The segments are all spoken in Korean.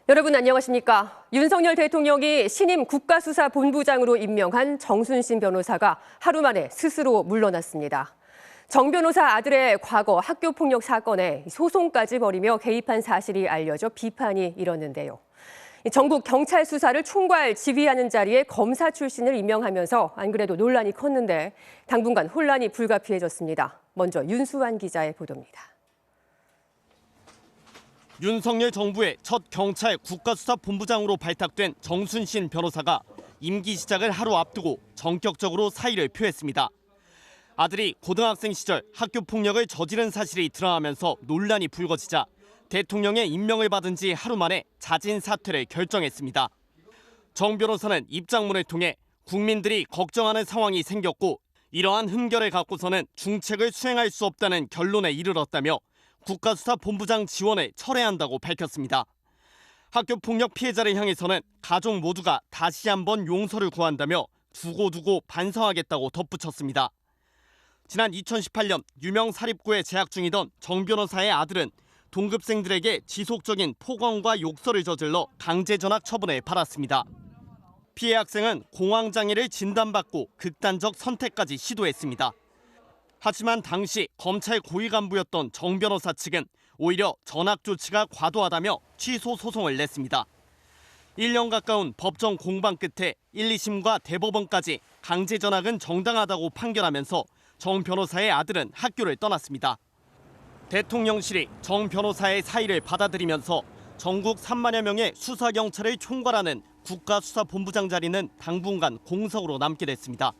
여러분 안녕하십니까? 윤석열 대통령이 신임 국가수사본부장으로 임명한 정순신 변호사가 하루 만에 스스로 물러났습니다. 정 변호사 아들의 과거 학교폭력 사건에 소송까지 벌이며 개입한 사실이 알려져 비판이 일었는데요. 전국 경찰 수사를 총괄 지휘하는 자리에 검사 출신을 임명하면서 안 그래도 논란이 컸는데 당분간 혼란이 불가피해졌습니다. 먼저 윤수환 기자의 보도입니다. 윤석열 정부의 첫 경찰 국가수사본부장으로 발탁된 정순신 변호사가 임기 시작을 하루 앞두고 전격적으로 사의를 표했습니다. 아들이 고등학생 시절 학교 폭력을 저지른 사실이 드러나면서 논란이 불거지자 대통령의 임명을 받은 지 하루 만에 자진 사퇴를 결정했습니다. 정 변호사는 입장문을 통해 국민들이 걱정하는 상황이 생겼고 이러한 흠결을 갖고서는 중책을 수행할 수 없다는 결론에 이르렀다며 국가수사본부장 지원을 철회한다고 밝혔습니다. 학교폭력 피해자를 향해서는 가족 모두가 다시 한번 용서를 구한다며 두고두고 반성하겠다고 덧붙였습니다. 지난 2018년 유명 사립고에 재학 중이던 정 변호사의 아들은 동급생들에게 지속적인 폭언과 욕설을 저질러 강제 전학 처분을 받았습니다. 피해 학생은 공황장애를 진단받고 극단적 선택까지 시도했습니다. 하지만 당시 검찰 고위 간부였던 정 변호사 측은 오히려 전학 조치가 과도하다며 취소 소송을 냈습니다. 1년 가까운 법정 공방 끝에 1, 2심과 대법원까지 강제 전학은 정당하다고 판결하면서 정 변호사의 아들은 학교를 떠났습니다. 대통령실이 정 변호사의 사의를 받아들이면서 전국 3만여 명의 수사경찰을 총괄하는 국가수사본부장 자리는 당분간 공석으로 남게 됐습니다.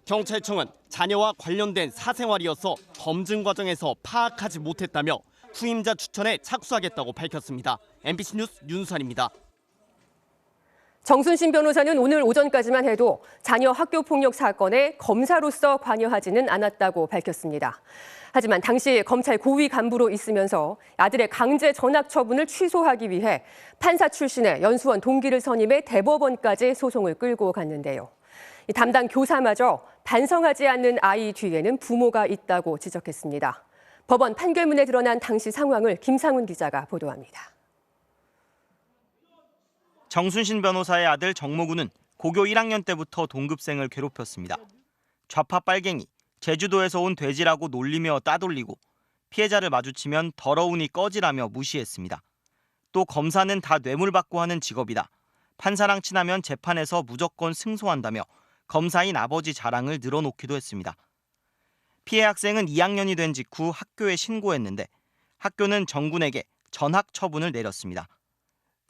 경찰청은 자녀와 관련된 사생활이어서 검증 과정에서 파악하지 못했다며 후임자 추천에 착수하겠다고 밝혔습니다. MBC 뉴스 윤수환입니다. 정순신 변호사는 오늘 오전까지만 해도 자녀 학교폭력 사건에 검사로서 관여하지는 않았다고 밝혔습니다. 하지만 당시 검찰 고위 간부로 있으면서 아들의 강제 전학 처분을 취소하기 위해 판사 출신의 연수원 동기를 선임해 대법원까지 소송을 끌고 갔는데요. 담당 교사마저 반성하지 않는 아이 뒤에는 부모가 있다고 지적했습니다. 법원 판결문에 드러난 당시 상황을 김상훈 기자가 보도합니다. 정순신 변호사의 아들 정모군은 고교 1학년 때부터 동급생을 괴롭혔습니다. 좌파 빨갱이, 제주도에서 온 돼지라고 놀리며 따돌리고 피해자를 마주치면 더러우니 꺼지라며 무시했습니다. 또 검사는 다 뇌물받고 하는 직업이다. 판사랑 친하면 재판에서 무조건 승소한다며 검사인 아버지 자랑을 늘어놓기도 했습니다. 피해 학생은 2학년이 된 직후 학교에 신고했는데 학교는 정군에게 전학 처분을 내렸습니다.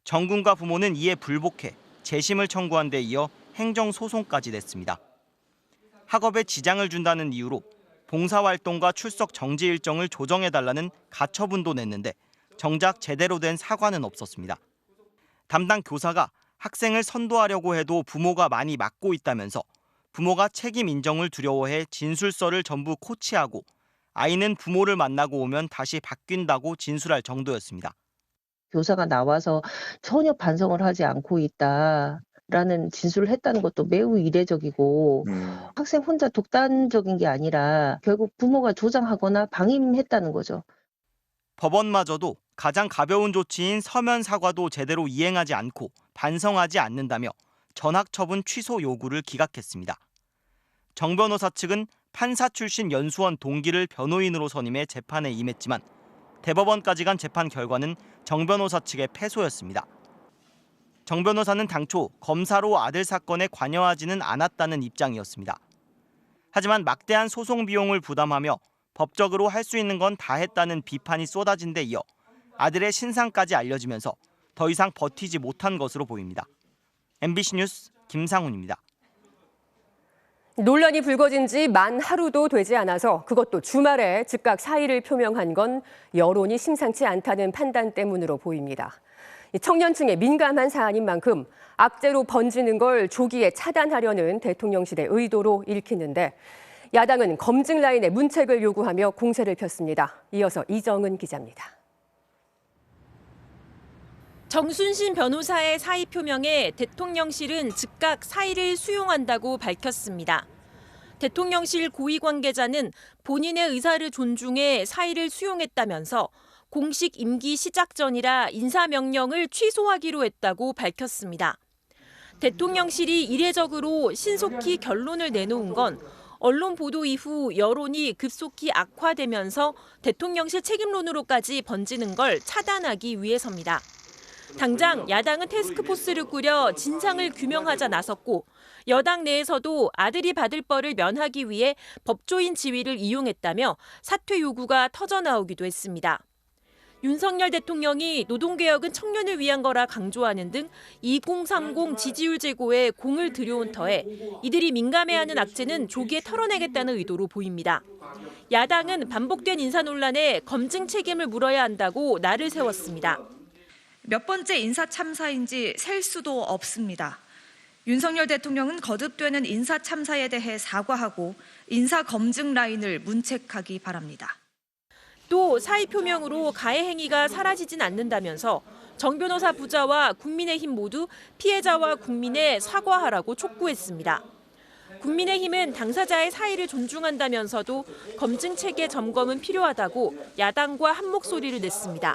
정군과 부모는 이에 불복해 재심을 청구한 데 이어 행정소송까지 냈습니다. 학업에 지장을 준다는 이유로 봉사활동과 출석 정지 일정을 조정해달라는 가처분도 냈는데 정작 제대로 된 사과는 없었습니다. 담당 교사가 학생을 선도하려고 해도 부모가 많이 막고 있다면서 부모가 책임 인정을 두려워해 진술서를 전부 코치하고 아이는 부모를 만나고 오면 다시 바뀐다고 진술할 정도였습니다. 교사가 나와서 전혀 반성을 하지 않고 있다라는 진술을 했다는 것도 매우 이례적이고 학생 혼자 독단적인 게 아니라 결국 부모가 조장하거나 방임했다는 거죠. 법원마저도 가장 가벼운 조치인 서면 사과도 제대로 이행하지 않고 반성하지 않는다며 전학 처분 취소 요구를 기각했습니다. 정 변호사 측은 판사 출신 연수원 동기를 변호인으로 선임해 재판에 임했지만 대법원까지 간 재판 결과는 정 변호사 측의 패소였습니다. 정 변호사는 당초 검사로 아들 사건에 관여하지는 않았다는 입장이었습니다. 하지만 막대한 소송 비용을 부담하며 법적으로 할 수 있는 건 다 했다는 비판이 쏟아진 데 이어 아들의 신상까지 알려지면서 더 이상 버티지 못한 것으로 보입니다. MBC 뉴스 김상훈입니다. 논란이 불거진 지 만 하루도 되지 않아서 그것도 주말에 즉각 사의를 표명한 건 여론이 심상치 않다는 판단 때문으로 보입니다. 청년층에 민감한 사안인 만큼 악재로 번지는 걸 조기에 차단하려는 대통령실의 의도로 읽히는데 야당은 검증 라인에 문책을 요구하며 공세를 폈습니다. 이어서 이정은 기자입니다. 정순신 변호사의 사의 표명에 대통령실은 즉각 사의를 수용한다고 밝혔습니다. 대통령실 고위 관계자는 본인의 의사를 존중해 사의를 수용했다면서 공식 임기 시작 전이라 인사명령을 취소하기로 했다고 밝혔습니다. 대통령실이 이례적으로 신속히 결론을 내놓은 건 언론 보도 이후 여론이 급속히 악화되면서 대통령실 책임론으로까지 번지는 걸 차단하기 위해서입니다. 당장 야당은 태스크포스를 꾸려 진상을 규명하자 나섰고 여당 내에서도 아들이 받을 벌을 면하기 위해 법조인 지위를 이용했다며 사퇴 요구가 터져나오기도 했습니다. 윤석열 대통령이 노동개혁은 청년을 위한 거라 강조하는 등 2030 지지율 제고에 공을 들여온 터에 이들이 민감해하는 악재는 조기에 털어내겠다는 의도로 보입니다. 야당은 반복된 인사 논란에 검증 책임을 물어야 한다고 날을 세웠습니다. 몇 번째 인사 참사인지 셀 수도 없습니다. 윤석열 대통령은 거듭되는 인사 참사에 대해 사과하고 인사 검증 라인을 문책하기 바랍니다. 또 사의 표명으로 가해 행위가 사라지진 않는다면서 정 변호사 부자와 국민의힘 모두 피해자와 국민에 사과하라고 촉구했습니다. 국민의힘은 당사자의 사의를 존중한다면서도 검증 체계 점검은 필요하다고 야당과 한 목소리를 냈습니다.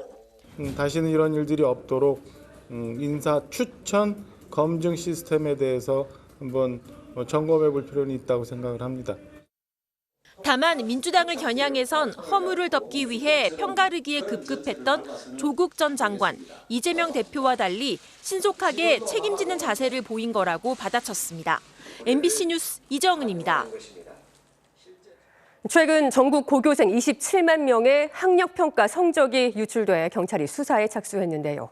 다시는 이런 일들이 없도록 인사 추천 검증 시스템에 대해서 한번 점검해 볼 필요는 있다고 생각을 합니다. 다만 민주당을 겨냥해선 허물을 덮기 위해 편가르기에 급급했던 조국 전 장관, 이재명 대표와 달리 신속하게 책임지는 자세를 보인 거라고 받아쳤습니다. MBC 뉴스 이정은입니다. 최근 전국 고교생 27만 명의 학력평가 성적이 유출돼 경찰이 수사에 착수했는데요.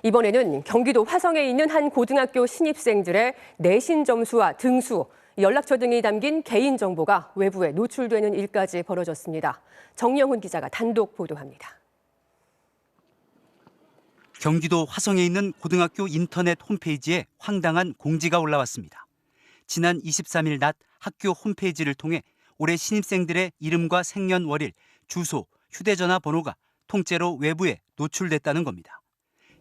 이번에는 경기도 화성에 있는 한 고등학교 신입생들의 내신 점수와 등수, 연락처 등이 담긴 개인 정보가 외부에 노출되는 일까지 벌어졌습니다. 정영훈 기자가 단독 보도합니다. 경기도 화성에 있는 고등학교 인터넷 홈페이지에 황당한 공지가 올라왔습니다. 지난 23일 낮 학교 홈페이지를 통해 올해 신입생들의 이름과 생년월일, 주소, 휴대전화 번호가 통째로 외부에 노출됐다는 겁니다.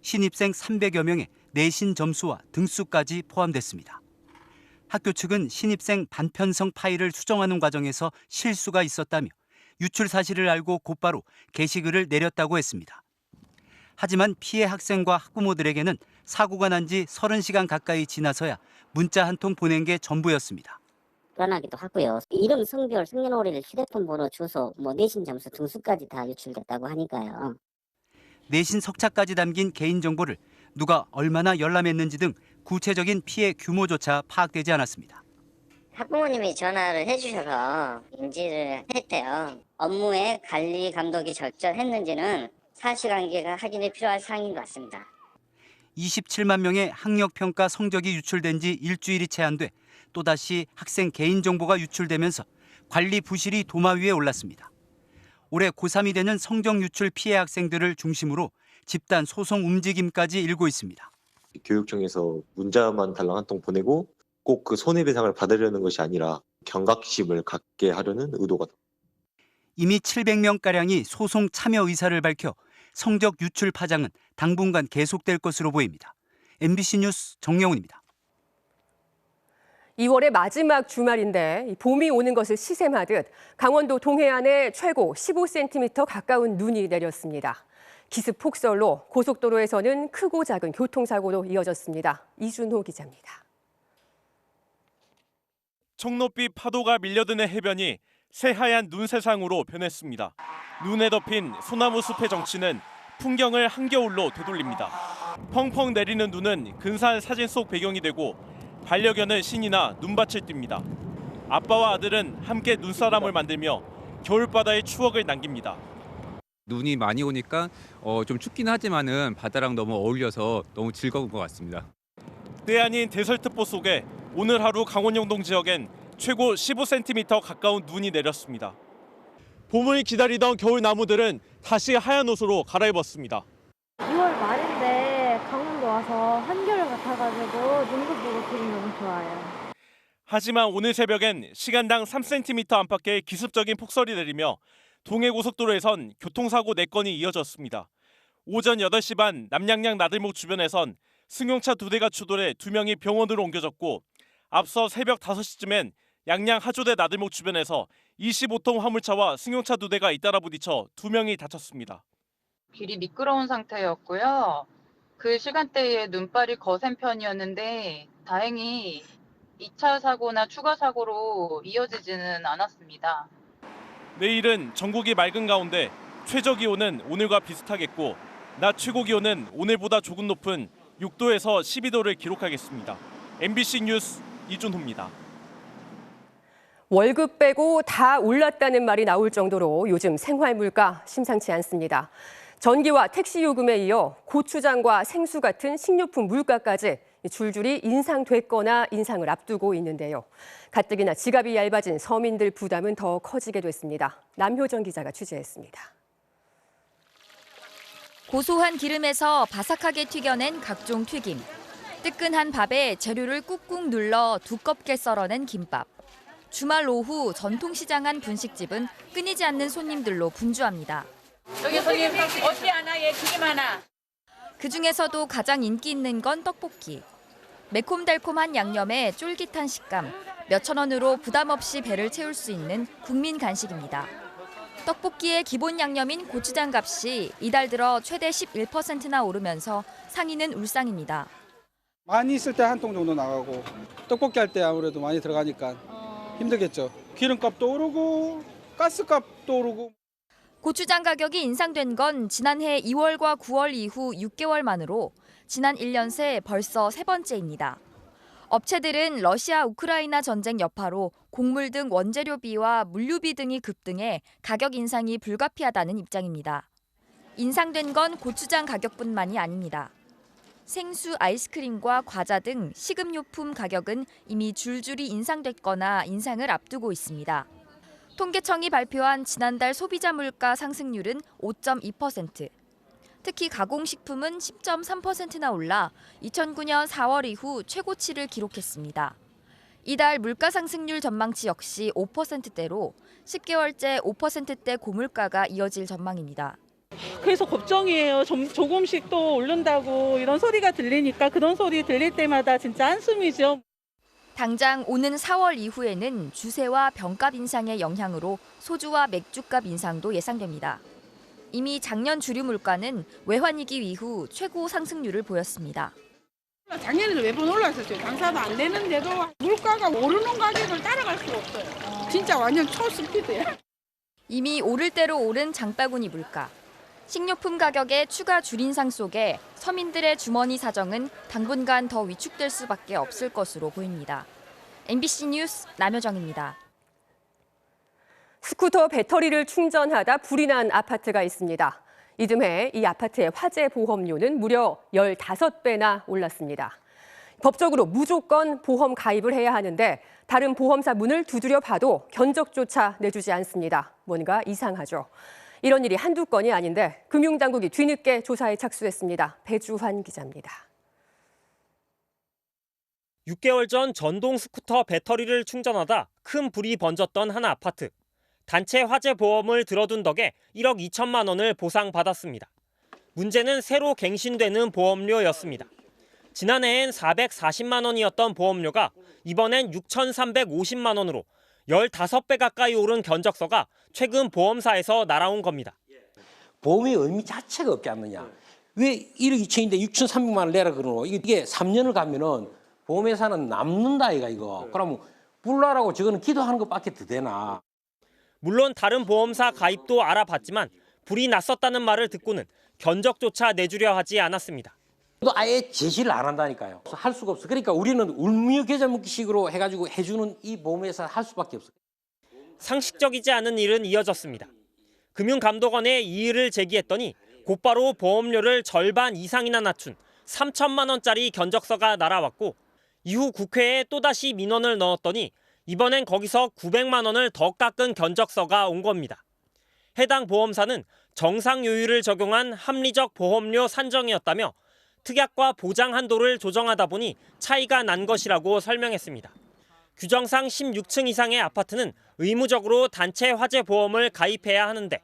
신입생 300여 명의 내신 점수와 등수까지 포함됐습니다. 학교 측은 신입생 반편성 파일을 수정하는 과정에서 실수가 있었다며 유출 사실을 알고 곧바로 게시글을 내렸다고 했습니다. 하지만 피해 학생과 학부모들에게는 사고가 난 지 30시간 가까이 지나서야 문자 한 통 보낸 게 전부였습니다. 불안하기도 하고요. 이름, 성별, 생년월일, 휴대폰 번호, 주소, 내신 점수 등수까지 다 유출됐다고 하니까요. 내신 석차까지 담긴 개인정보를 누가 얼마나 열람했는지 등 구체적인 피해 규모조차 파악되지 않았습니다. 학부모님이 전화를 해주셔서 인지를 했대요. 업무의 관리 감독이 적절했는지는 사실관계가 확인이 필요한 사항인 것 같습니다. 27만 명의 학력평가 성적이 유출된 지 일주일이 채 안 돼 또다시 학생 개인정보가 유출되면서 관리 부실이 도마 위에 올랐습니다. 올해 고3이 되는 성적 유출 피해 학생들을 중심으로 집단 소송 움직임까지 일고 있습니다. 교육청에서 문자만 달랑 한 통 보내고 꼭 그 손해배상을 받으려는 것이 아니라 경각심을 갖게 하려는 의도가. 이미 700명가량이 소송 참여 의사를 밝혀 성적 유출 파장은 당분간 계속될 것으로 보입니다. MBC 뉴스 정영훈입니다. 2월의 마지막 주말인데 봄이 오는 것을 시샘하듯 강원도 동해안에 최고 15cm 가까운 눈이 내렸습니다. 기습 폭설로 고속도로에서는 크고 작은 교통사고로 이어졌습니다. 이준호 기자입니다. 청높이 파도가 밀려드는 해변이 새하얀 눈 세상으로 변했습니다. 눈에 덮인 소나무 숲의 정취는 풍경을 한겨울로 되돌립니다. 펑펑 내리는 눈은 근사한 사진 속 배경이 되고 반려견은 신이나 눈밭을 띱니다. 아빠와 아들은 함께 눈사람을 만들며 겨울바다의 추억을 남깁니다. 눈이 많이 오니까 좀 춥긴 하지만은 바다랑 너무 어울려서 너무 즐거운 것 같습니다. 때 아닌 대설특보 속에 오늘 하루 강원 영동 지역엔 최고 15cm 가까운 눈이 내렸습니다. 봄을 기다리던 겨울 나무들은 다시 하얀 옷으로 갈아입었습니다. 2월 말인데 강원도 와서 한겨울 같아가지고 눈도 보고 기분이 너무 좋아요. 하지만 오늘 새벽엔 시간당 3cm 안팎의 기습적인 폭설이 내리며 동해고속도로에선 교통사고 4건이 이어졌습니다. 오전 8시 반 남양양 나들목 주변에선 승용차 2대가 추돌해 2명이 병원으로 옮겨졌고 앞서 새벽 5시쯤엔 양양 하조대 나들목 주변에서 25톤 화물차와 승용차 2대가 잇따라 부딪혀 2명이 다쳤습니다. 길이 미끄러운 상태였고요. 그 시간대에 눈발이 거센 편이었는데 다행히 2차 사고나 추가 사고로 이어지지는 않았습니다. 내일은 전국이 맑은 가운데 최저 기온은 오늘과 비슷하겠고 낮 최고 기온은 오늘보다 조금 높은 6도에서 12도를 기록하겠습니다. MBC 뉴스 이준호입니다. 월급 빼고 다 올랐다는 말이 나올 정도로 요즘 생활 물가 심상치 않습니다. 전기와 택시 요금에 이어 고추장과 생수 같은 식료품 물가까지 줄줄이 인상됐거나 인상을 앞두고 있는데요. 가뜩이나 지갑이 얇아진 서민들 부담은 더 커지게 됐습니다. 남효정 기자가 취재했습니다. 고소한 기름에서 바삭하게 튀겨낸 각종 튀김. 뜨끈한 밥에 재료를 꾹꾹 눌러 두껍게 썰어낸 김밥. 주말 오후 전통시장 한 분식집은 끊이지 않는 손님들로 분주합니다. 여기 손님 어찌 하나, 예, 튀김 하나. 그중에서도 가장 인기 있는 건 떡볶이. 매콤달콤한 양념에 쫄깃한 식감, 몇천 원으로 부담 없이 배를 채울 수 있는 국민 간식입니다. 떡볶이의 기본 양념인 고추장 값이 이달 들어 최대 11%나 오르면서 상위는 울상입니다. 많이 있을 때 한 통 정도 나가고 떡볶이 할 때 아무래도 많이 들어가니까 힘들겠죠. 기름값도 오르고 가스값도 오르고. 고추장 가격이 인상된 건 지난해 2월과 9월 이후 6개월 만으로 지난 1년 새 벌써 세 번째입니다. 업체들은 러시아 우크라이나 전쟁 여파로 곡물 등 원재료비와 물류비 등이 급등해 가격 인상이 불가피하다는 입장입니다. 인상된 건 고추장 가격뿐만이 아닙니다. 생수, 아이스크림과 과자 등 식음료품 가격은 이미 줄줄이 인상됐거나 인상을 앞두고 있습니다. 통계청이 발표한 지난달 소비자 물가 상승률은 5.2%. 특히 가공식품은 10.3%나 올라 2009년 4월 이후 최고치를 기록했습니다. 이달 물가 상승률 전망치 역시 5%대로 10개월째 5%대 고물가가 이어질 전망입니다. 그래서 걱정이에요. 조금씩 또 오른다고 이런 소리가 들리니까 그런 소리 들릴 때마다 진짜 한숨이죠. 당장 오는 4월 이후에는 주세와 병값 인상의 영향으로 소주와 맥주값 인상도 예상됩니다. 이미 작년 주류 물가는 외환위기 이후 최고 상승률을 보였습니다. 작년에도 매번 올랐었죠. 장사도 안 되는데도 물가가 오르는 가격을 따라갈 수가 없어요. 진짜 완전 초스피드예요. 이미 오를 대로 오른 장바구니 물가. 식료품 가격의 추가 줄인상 속에 서민들의 주머니 사정은 당분간 더 위축될 수밖에 없을 것으로 보입니다. MBC 뉴스 남효정입니다. 스쿠터 배터리를 충전하다 불이 난 아파트가 있습니다. 이듬해 이 아파트의 화재 보험료는 무려 15배나 올랐습니다. 법적으로 무조건 보험 가입을 해야 하는데 다른 보험사 문을 두드려 봐도 견적조차 내주지 않습니다. 뭔가 이상하죠. 이런 일이 한두 건이 아닌데 금융당국이 뒤늦게 조사에 착수했습니다. 배주환 기자입니다. 6개월 전 전동 스쿠터 배터리를 충전하다 큰 불이 번졌던 한 아파트. 단체 화재 보험을 들어둔 덕에 1억 2천만 원을 보상받았습니다. 문제는 새로 갱신되는 보험료였습니다. 지난해엔 440만 원이었던 보험료가 이번엔 6,350만 원으로 15배 가까이 오른 견적서가 최근 보험사에서 날아온 겁니다. 보험의 의미 자체가 없지 않느냐. 왜 1억 2천인데 6,300만 원을 내라 그러노. 이게 3년을 가면은 보험회사는 남는다 이거. 그러면 불나라고 저거는 기도하는 것밖에 더 되나. 물론 다른 보험사 가입도 알아봤지만 불이 났었다는 말을 듣고는 견적조차 내주려 하지 않았습니다. 또 아예 제시를 안 한다니까요. 할 수가 없어. 그러니까 우리는 울며 겨자 먹기식으로 해가지고 해주는 이 보험회사 할 수밖에 없어. 상식적이지 않은 일은 이어졌습니다. 금융감독원에 이의를 제기했더니 곧바로 보험료를 절반 이상이나 낮춘 3천만 원짜리 견적서가 날아왔고 이후 국회에 또다시 민원을 넣었더니 이번엔 거기서 900만 원을 더 깎은 견적서가 온 겁니다. 해당 보험사는 정상 요율을 적용한 합리적 보험료 산정이었다며 특약과 보장 한도를 조정하다 보니 차이가 난 것이라고 설명했습니다. 규정상 16층 이상의 아파트는 의무적으로 단체 화재 보험을 가입해야 하는데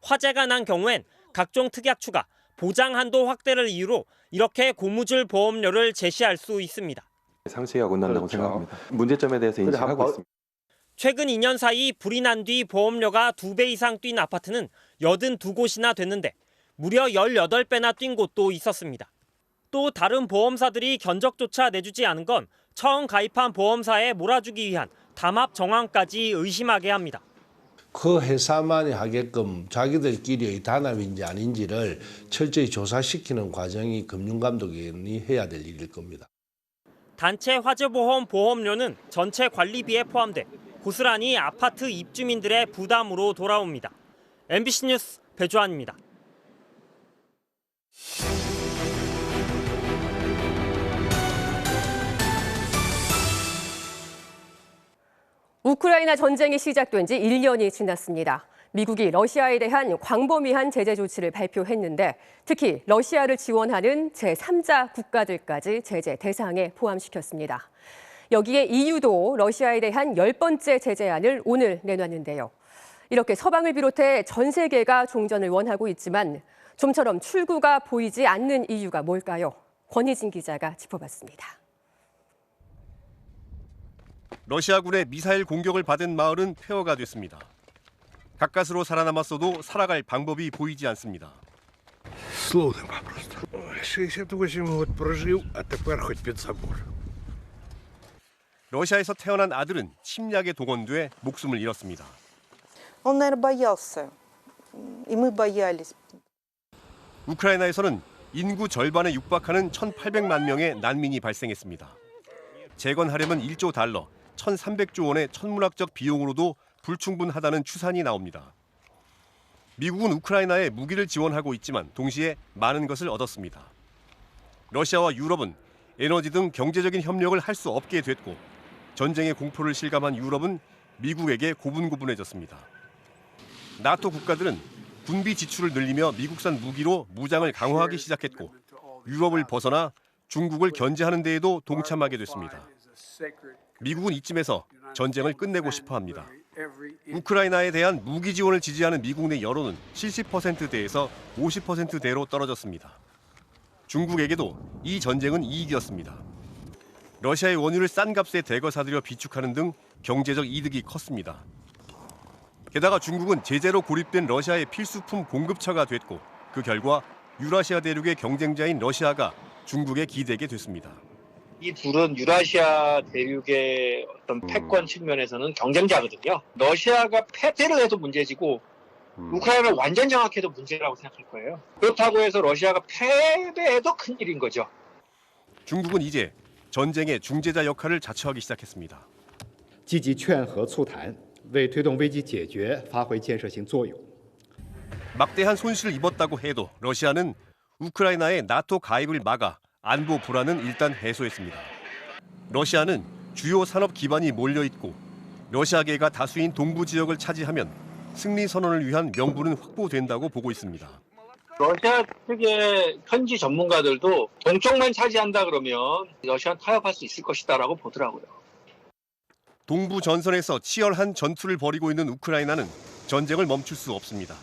화재가 난 경우엔 각종 특약 추가, 보장 한도 확대를 이유로 이렇게 고무줄 보험료를 제시할 수 있습니다. 상식이 어긋난다고 생각합니다. 문제점에 대해서 인식하고 있습니다. 최근 2년 사이 불이 난 뒤 보험료가 2배 이상 뛴 아파트는 82곳이나 됐는데 무려 18배나 뛴 곳도 있었습니다. 또 다른 보험사들이 견적조차 내주지 않은 건 처음 가입한 보험사에 몰아주기 위한 담합 정황까지 의심하게 합니다. 그 회사만이 하게끔 자기들끼리의 단합인지 아닌지를 철저히 조사시키는 과정이 금융감독원이 해야 될 일일 겁니다. 단체 화재보험 보험료는 전체 관리비에 포함돼 고스란히 아파트 입주민들의 부담으로 돌아옵니다. MBC 뉴스 배주환입니다. 우크라이나 전쟁이 시작된 지 1년이 지났습니다. 미국이 러시아에 대한 광범위한 제재 조치를 발표했는데 특히 러시아를 지원하는 제3자 국가들까지 제재 대상에 포함시켰습니다. 여기에 EU도 러시아에 대한 10번째 제재안을 오늘 내놨는데요. 이렇게 서방을 비롯해 전 세계가 종전을 원하고 있지만 좀처럼 출구가 보이지 않는 이유가 뭘까요? 권희진 기자가 짚어봤습니다. 러시아군의 미사일 공격을 받은 마을은 폐허가 됐습니다. 가까스로 살아남았어도 살아갈 방법이 보이지 않습니다. 러시아에서 태어난 아들은 침략에 동원돼 목숨을 잃었습니다. 우크라이나에서는 인구 절반에 육박하는 1,800만 명의 난민이 발생했습니다. 재건하려면 1조 달러, 1,300조 원의 천문학적 비용으로도 불충분하다는 추산이 나옵니다. 미국은 우크라이나에 무기를 지원하고 있지만 동시에 많은 것을 얻었습니다. 러시아와 유럽은 에너지 등 경제적인 협력을 할 수 없게 됐고 전쟁의 공포를 실감한 유럽은 미국에게 고분고분해졌습니다. 나토 국가들은 군비 지출을 늘리며 미국산 무기로 무장을 강화하기 시작했고 유럽을 벗어나 중국을 견제하는 데에도 동참하게 됐습니다. 미국은 이쯤에서 전쟁을 끝내고 싶어 합니다. 우크라이나에 대한 무기 지원을 지지하는 미국 내 여론은 70%대에서 50%대로 떨어졌습니다. 중국에게도 이 전쟁은 이익이었습니다. 러시아의 원유를 싼 값에 대거 사들여 비축하는 등 경제적 이득이 컸습니다. 게다가 중국은 제재로 고립된 러시아의 필수품 공급처가 됐고 그 결과 유라시아 대륙의 경쟁자인 러시아가 중국에 기대게 됐습니다. 이 둘은 유라시아 대륙의 어떤 패권 측면에서는 경쟁자거든요. 러시아가 패배를 해도 문제지고 우크라이나를 완전 장악해도 문제라고 생각할 거예요. 그렇다고 해서 러시아가 패배해도 큰일인 거죠. 중국은 이제 전쟁의 중재자 역할을 자처하기 시작했습니다. 积极劝和促谈，为推动危机解决发挥建设性作用。 막대한 손실을 입었다고 해도 러시아는 우크라이나의 나토 가입을 막아 안보 불안은 일단 해소했습니다. 러시아는 주요 산업 기반이 몰려있고 러시아계가 다수인 동부 지역을 차지하면 승리 선언을 위한 명분은 확보된다고 보고 있습니다. 러시아 측의 현지 전문가들도 동쪽만 차지한다 그러면 러시아는 타협할 수 있을 것이다라고 보더라고요. 동부 전선에서 치열한 전투를 벌이고 있는 우크라이나는 전쟁을 멈출 수 없습니다.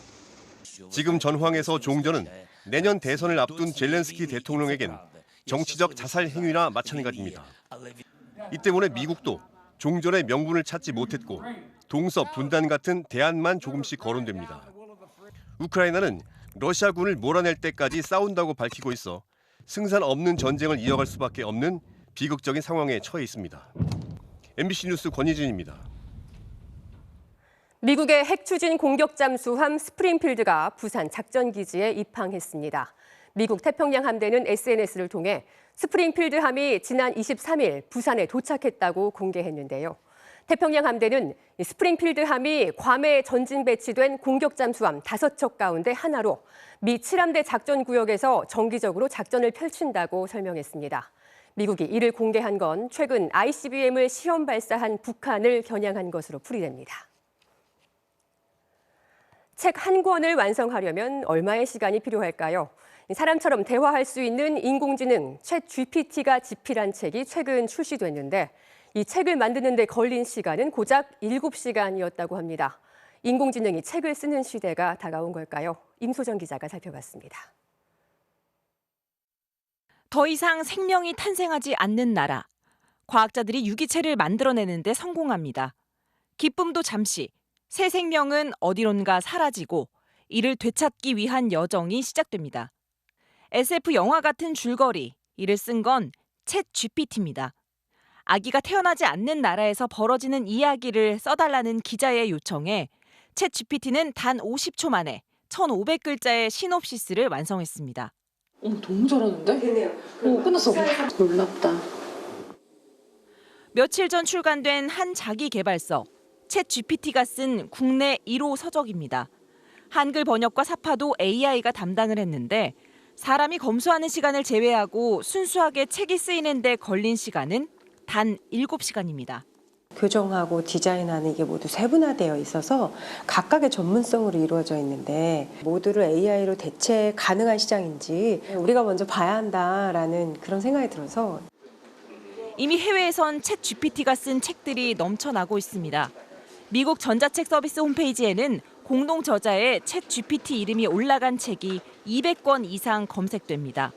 지금 전황에서 종전은 내년 대선을 앞둔 젤렌스키 대통령에겐 정치적 자살 행위나 마찬가지입니다. 이 때문에 미국도 종전의 명분을 찾지 못했고 동서 분단 같은 대안만 조금씩 거론됩니다. 우크라이나는 러시아군을 몰아낼 때까지 싸운다고 밝히고 있어 승산 없는 전쟁을 이어갈 수밖에 없는 비극적인 상황에 처해 있습니다. MBC 뉴스 권희진입니다. 미국의 핵 추진 공격 잠수함 스프링필드가 부산 작전기지에 입항했습니다. 미국 태평양 함대는 SNS를 통해 스프링필드 함이 지난 23일 부산에 도착했다고 공개했는데요. 태평양 함대는 스프링필드 함이 괌에 전진 배치된 공격 잠수함 5척 가운데 하나로 미 7함대 작전구역에서 정기적으로 작전을 펼친다고 설명했습니다. 미국이 이를 공개한 건 최근 ICBM을 시험 발사한 북한을 겨냥한 것으로 풀이됩니다. 책 한 권을 완성하려면 얼마의 시간이 필요할까요? 사람처럼 대화할 수 있는 인공지능 챗GPT가 집필한 책이 최근 출시됐는데 이 책을 만드는 데 걸린 시간은 고작 7시간이었다고 합니다. 인공지능이 책을 쓰는 시대가 다가온 걸까요? 임소정 기자가 살펴봤습니다. 더 이상 생명이 탄생하지 않는 나라. 과학자들이 유기체를 만들어내는 데 성공합니다. 기쁨도 잠시, 새 생명은 어디론가 사라지고 이를 되찾기 위한 여정이 시작됩니다. SF 영화 같은 줄거리, 이를 쓴 건 챗 GPT입니다. 아기가 태어나지 않는 나라에서 벌어지는 이야기를 써달라는 기자의 요청에 챗 GPT는 단 50초 만에 1,500글자의 시놉시스를 완성했습니다. 너무 잘하는데? 되네요. 끝났어. 놀랍다. 며칠 전 출간된 한 자기 개발서, 챗 GPT가 쓴 국내 1호 서적입니다. 한글 번역과 사파도 AI가 담당을 했는데 사람이 검수하는 시간을 제외하고 순수하게 책이 쓰이는 데 걸린 시간은 단 7시간입니다. 교정하고 디자인하는 이게 모두 세분화되어 있어서 각각의 전문성으로 이루어져 있는데 모두를 AI로 대체 가능한 시장인지 우리가 먼저 봐야 한다라는 그런 생각이 들어서 이미 해외에선 챗 GPT가 쓴 책들이 넘쳐나고 있습니다. 미국 전자책 서비스 홈페이지에는 공동 저자의 챗 GPT 이름이 올라간 책이 200권 이상 검색됩니다.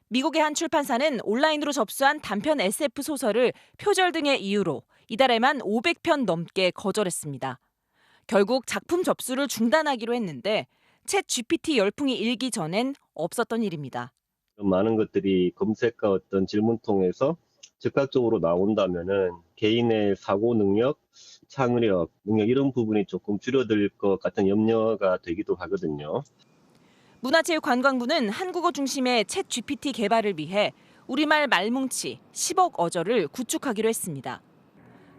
미국의 한 출판사는 온라인으로 접수한 단편 SF 소설을 표절 등의 이유로 이달에만 500편 넘게 거절했습니다. 결국 작품 접수를 중단하기로 했는데 챗 GPT 열풍이 일기 전엔 없었던 일입니다. 많은 것들이 검색과 어떤 질문 통해서 즉각적으로 나온다면은 개인의 사고 능력, 창의력, 능력 이런 부분이 조금 줄어들 것 같은 염려가 되기도 하거든요. 문화체육관광부는 한국어 중심의 챗 GPT 개발을 위해 우리말 말뭉치 10억 어조를 구축하기로 했습니다.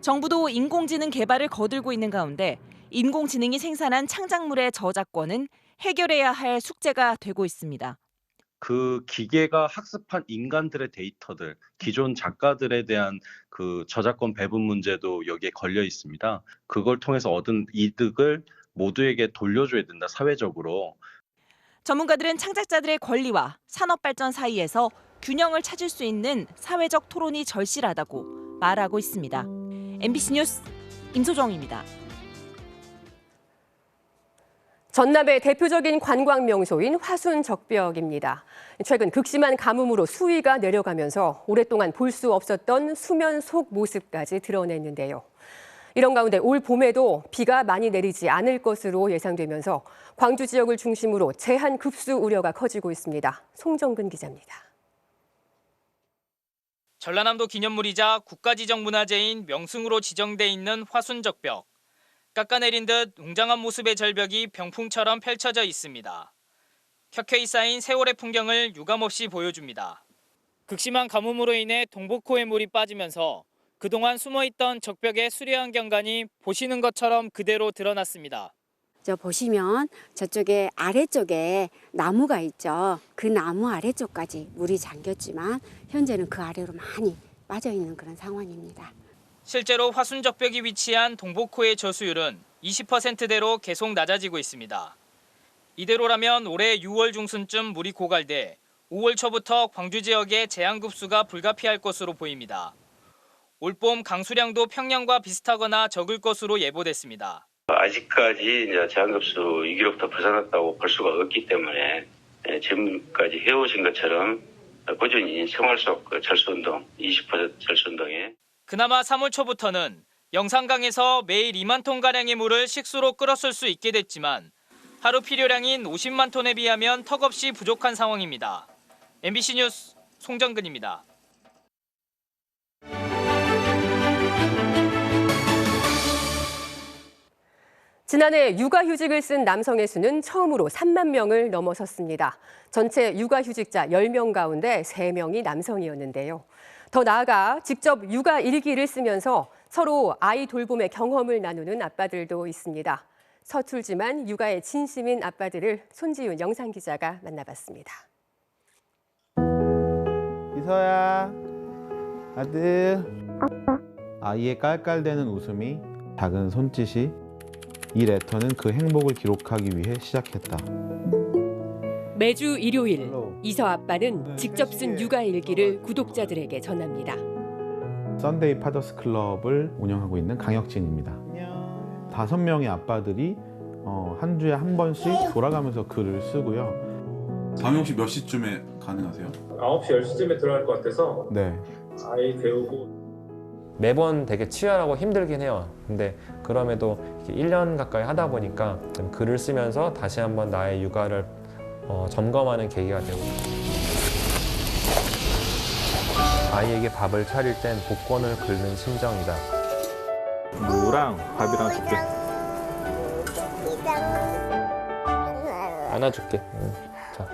정부도 인공지능 개발을 거들고 있는 가운데 인공지능이 생산한 창작물의 저작권은 해결해야 할 숙제가 되고 있습니다. 그 기계가 학습한 인간들의 데이터들, 기존 작가들에 대한 그 저작권 배분 문제도 여기에 걸려 있습니다. 그걸 통해서 얻은 이득을 모두에게 돌려줘야 된다, 사회적으로. 전문가들은 창작자들의 권리와 산업 발전 사이에서 균형을 찾을 수 있는 사회적 토론이 절실하다고 말하고 있습니다. MBC 뉴스 임소정입니다. 전남의 대표적인 관광 명소인 화순적벽입니다. 최근 극심한 가뭄으로 수위가 내려가면서 오랫동안 볼 수 없었던 수면 속 모습까지 드러냈는데요. 이런 가운데 올 봄에도 비가 많이 내리지 않을 것으로 예상되면서 광주 지역을 중심으로 제한 급수 우려가 커지고 있습니다. 송정근 기자입니다. 전라남도 기념물이자 국가지정문화재인 명승으로 지정돼 있는 화순적벽. 깎아내린 듯 웅장한 모습의 절벽이 병풍처럼 펼쳐져 있습니다. 켜켜이 쌓인 세월의 풍경을 유감없이 보여줍니다. 극심한 가뭄으로 인해 동복호에 물이 빠지면서 그동안 숨어있던 적벽의 수려한 경관이 보시는 것처럼 그대로 드러났습니다. 저 보시면 저쪽에 아래쪽에 나무가 있죠. 그 나무 아래쪽까지 물이 잠겼지만 현재는 그 아래로 많이 빠져 있는 그런 상황입니다. 실제로 화순적벽이 위치한 동복호의 저수율은 20%대로 계속 낮아지고 있습니다. 이대로라면 올해 6월 중순쯤 물이 고갈돼 5월 초부터 광주 지역의 제한급수가 불가피할 것으로 보입니다. 올봄 강수량도 평년과 비슷하거나 적을 것으로 예보됐습니다. 아직까지 이제 제한급수 위기로부터 벗어났다고 볼 수가 없기 때문에 지금까지 해오신 것처럼 꾸준히 생활 속 철수운동, 20% 철수운동에 그나마 3월 초부터는 영산강에서 매일 2만 톤가량의 물을 식수로 끌어쓸 수 있게 됐지만 하루 필요량인 50만 톤에 비하면 턱없이 부족한 상황입니다. MBC 뉴스 송정근입니다. 지난해 육아휴직을 쓴 남성의 수는 처음으로 3만 명을 넘어섰습니다. 전체 육아휴직자 10명 가운데 3명이 남성이었는데요. 더 나아가 직접 육아 일기를 쓰면서 서로 아이 돌봄의 경험을 나누는 아빠들도 있습니다. 서툴지만 육아에 진심인 아빠들을 손지윤 영상기자가 만나봤습니다. 이서야, 아들. 아이의 깔깔대는 웃음이, 작은 손짓이, 이 레터는 그 행복을 기록하기 위해 시작했다. 매주 일요일, 이서 아빠는 직접 쓴 육아 일기를 구독자들에게 전합니다. 썬데이 파더스 클럽을 운영하고 있는 강혁진입니다. 5명의 아빠들이 한 주에 한 번씩 돌아가면서 글을 쓰고요. 다음에 혹시 몇 시쯤에 가능하세요? 9시, 10시쯤에 들어갈 것 같아서 네. 아이 데우고 매번 되게 치열하고 힘들긴 해요. 근데 그럼에도 1년 가까이 하다 보니까 좀 글을 쓰면서 다시 한번 나의 육아를 점검하는 계기가 되고, 아이에게 밥을 차릴 땐 복권을 긁는 심정이다. 무랑 밥이랑 줄게. 안아줄게. 자,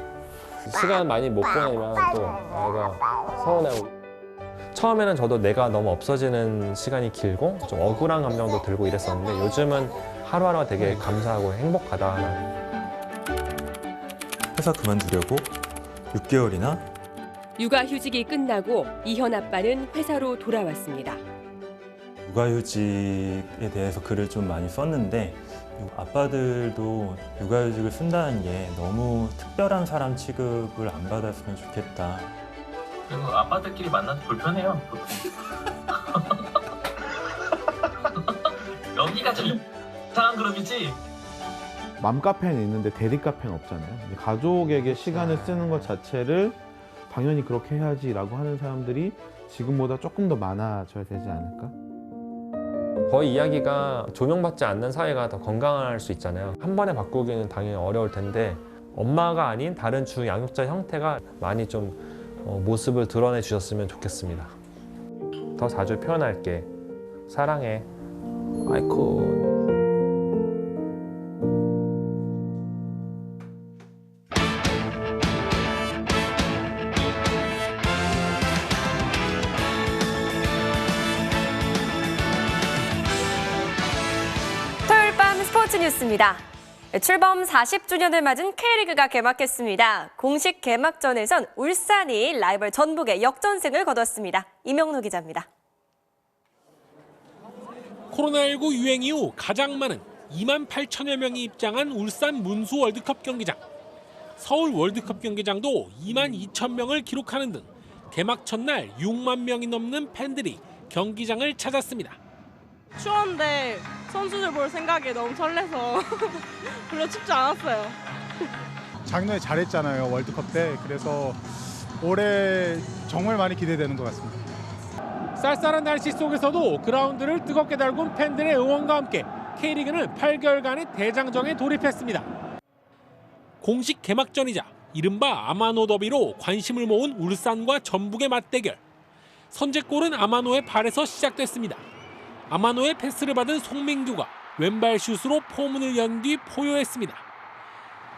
시간 많이 못 보내면 또 아이가 서운해하고. 처음에는 저도 내가 너무 없어지는 시간이 길고 좀 억울한 감정도 들고 이랬었는데 요즘은 하루하루가 되게 감사하고 행복하다. 회사 그만두려고 6개월이나? 육아휴직이 끝나고 이현 아빠는 회사로 돌아왔습니다. 육아휴직에 대해서 글을 좀 많이 썼는데 아빠들도 육아휴직을 쓴다는 게 너무 특별한 사람 취급을 안 받았으면 좋겠다. 그리고 아빠들끼리 만나서 불편해요. 여기가 제일 이상한 그룹이지. 맘카페는 있는데 대리카페는 없잖아요. 가족에게 시간을 쓰는 것 자체를 당연히 그렇게 해야지라고 하는 사람들이 지금보다 조금 더 많아져야 되지 않을까? 거의 이야기가 조명받지 않는 사회가 더 건강할 수 있잖아요. 한 번에 바꾸기는 당연히 어려울 텐데 엄마가 아닌 다른 주 양육자 형태가 많이 좀 모습을 드러내 주셨으면 좋겠습니다. 더 자주 표현할게. 사랑해. 아이쿠. 토요일 밤 스포츠 뉴스입니다. 출범 40주년을 맞은 K리그가 개막했습니다. 공식 개막전에선 울산이 라이벌 전북에 역전승을 거뒀습니다. 이명노 기자입니다. 코로나19 유행 이후 가장 많은 2만 8천여 명이 입장한 울산 문수 월드컵 경기장. 서울 월드컵 경기장도 2만 2천 명을 기록하는 등 개막 첫날 6만 명이 넘는 팬들이 경기장을 찾았습니다. 추웠는데 선수들 볼 생각에 너무 설레서 별로 춥지 않았어요. 작년에 잘했잖아요, 월드컵 때. 그래서 올해 정말 많이 기대되는 것 같습니다. 쌀쌀한 날씨 속에서도 그라운드를 뜨겁게 달군 팬들의 응원과 함께 K리그는 8개월간의 대장정에 돌입했습니다. 공식 개막전이자 이른바 아마노 더비로 관심을 모은 울산과 전북의 맞대결. 선제골은 아마노의 발에서 시작됐습니다. 아마노의 패스를 받은 송민규가 왼발 슛으로 포문을 연 뒤 포효했습니다.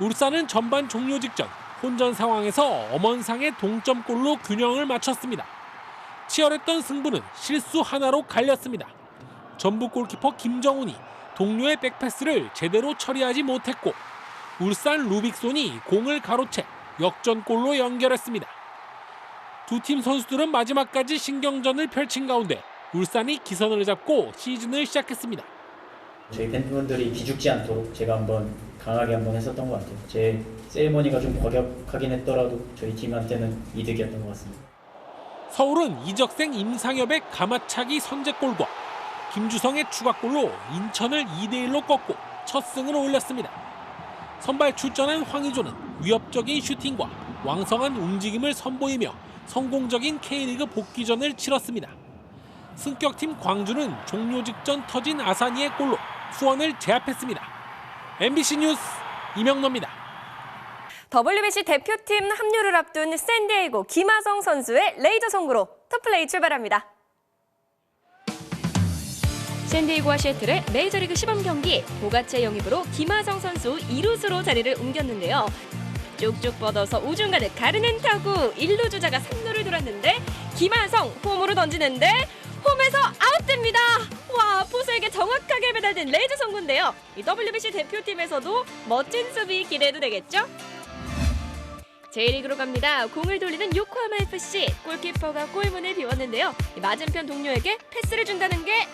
울산은 전반 종료 직전 혼전 상황에서 엄원상의 동점골로 균형을 맞췄습니다. 치열했던 승부는 실수 하나로 갈렸습니다. 전북 골키퍼 김정훈이 동료의 백패스를 제대로 처리하지 못했고 울산 루빅손이 공을 가로채 역전골로 연결했습니다. 두 팀 선수들은 마지막까지 신경전을 펼친 가운데 울산이 기선을 잡고 시즌을 시작했습니다. 저희 팬분들이 기죽지 않도록 제가 한번 강하게 한번 했었던 것 같아요. 제 세리머니가 좀 과격하긴 했더라도 저희 팀한테는 이득이었던 것 같습니다. 서울은 이적생 임상엽의 가마차기 선제골과 김주성의 추가골로 인천을 2대1로 꺾고 첫 승을 올렸습니다. 선발 출전한 황의조는 위협적인 슈팅과 왕성한 움직임을 선보이며 성공적인 K리그 복귀전을 치렀습니다. 승격팀 광주는 종료 직전 터진 아사니의 골로 수원을 제압했습니다. MBC 뉴스 이명노입니다. WBC 대표팀 합류를 앞둔 샌디에이고 김하성 선수의 레이저 송구로 터플레이 출발합니다. 샌디에이고와 시애틀의 메이저리그 시범 경기, 보가체 영입으로 김하성 선수 2루수로 자리를 옮겼는데요. 쭉쭉 뻗어서 우중간을 가르는 타구, 1루 주자가 3루를 돌았는데 김하성 홈으로 던지는데 홈에서 아웃됩니다. 와, 포수에게 정확하게 배달된 레이저 송구인데요. 이 WBC 대표팀에서도 멋진 수비 기대해도 되겠죠? J리그로 갑니다. 공을 돌리는 요코하마 FC. 골키퍼가 골문을 비웠는데요. 맞은편 동료에게 패스를 준다는 게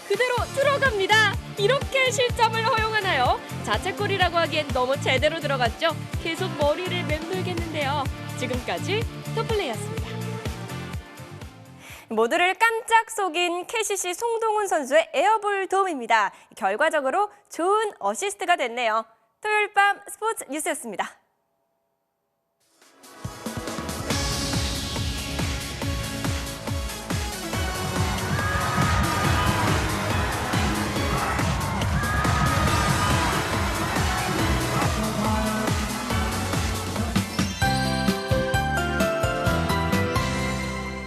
그대로 들어갑니다. 이렇게 실점을 허용하나요? 자책골이라고 하기엔 너무 제대로 들어갔죠? 계속 머리를 맴돌겠는데요. 지금까지 터플레이였습니다. 모두를 깜짝 속인 KCC 송동훈 선수의 에어볼 도움입니다. 결과적으로 좋은 어시스트가 됐네요. 토요일 밤 스포츠 뉴스였습니다.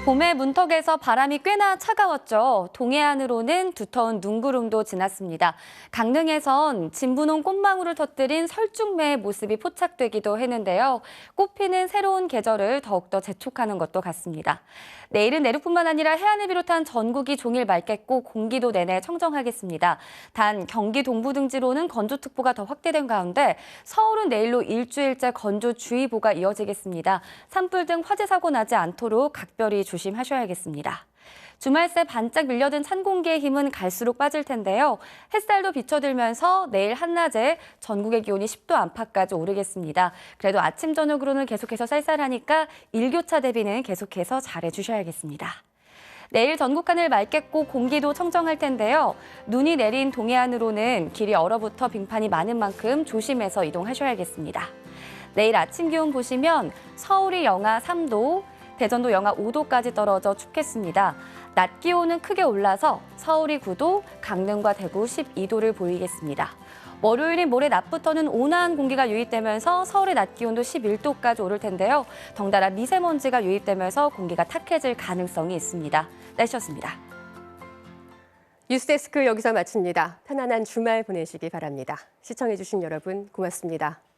봄의 문턱에서 바람이 꽤나 차가웠죠. 동해안으로는 두터운 눈구름도 지났습니다. 강릉에선 진분홍 꽃망울을 터뜨린 설중매의 모습이 포착되기도 했는데요. 꽃피는 새로운 계절을 더욱더 재촉하는 것도 같습니다. 내일은 내륙뿐만 아니라 해안을 비롯한 전국이 종일 맑겠고 공기도 내내 청정하겠습니다. 단 경기 동부 등지로는 건조특보가 더 확대된 가운데 서울은 내일로 일주일째 건조주의보가 이어지겠습니다. 산불 등 화재 사고 나지 않도록 각별히 조심하셔야겠습니다. 주말 새 반짝 밀려든 찬 공기의 힘은 갈수록 빠질 텐데요. 햇살도 비춰들면서 내일 한낮에 전국의 기온이 10도 안팎까지 오르겠습니다. 그래도 아침, 저녁으로는 계속해서 쌀쌀하니까 일교차 대비는 계속해서 잘해주셔야겠습니다. 내일 전국 하늘 맑겠고 공기도 청정할 텐데요. 눈이 내린 동해안으로는 길이 얼어붙어 빙판이 많은 만큼 조심해서 이동하셔야겠습니다. 내일 아침 기온 보시면 서울이 영하 3도, 대전도 영하 5도까지 떨어져 춥겠습니다. 낮 기온은 크게 올라서 서울이 9도, 강릉과 대구 12도를 보이겠습니다. 월요일인 모레 낮부터는 온화한 공기가 유입되면서 서울의 낮 기온도 11도까지 오를 텐데요. 덩달아 미세먼지가 유입되면서 공기가 탁해질 가능성이 있습니다. 날씨였습니다. 뉴스데스크 여기서 마칩니다. 편안한 주말 보내시기 바랍니다. 시청해주신 여러분 고맙습니다.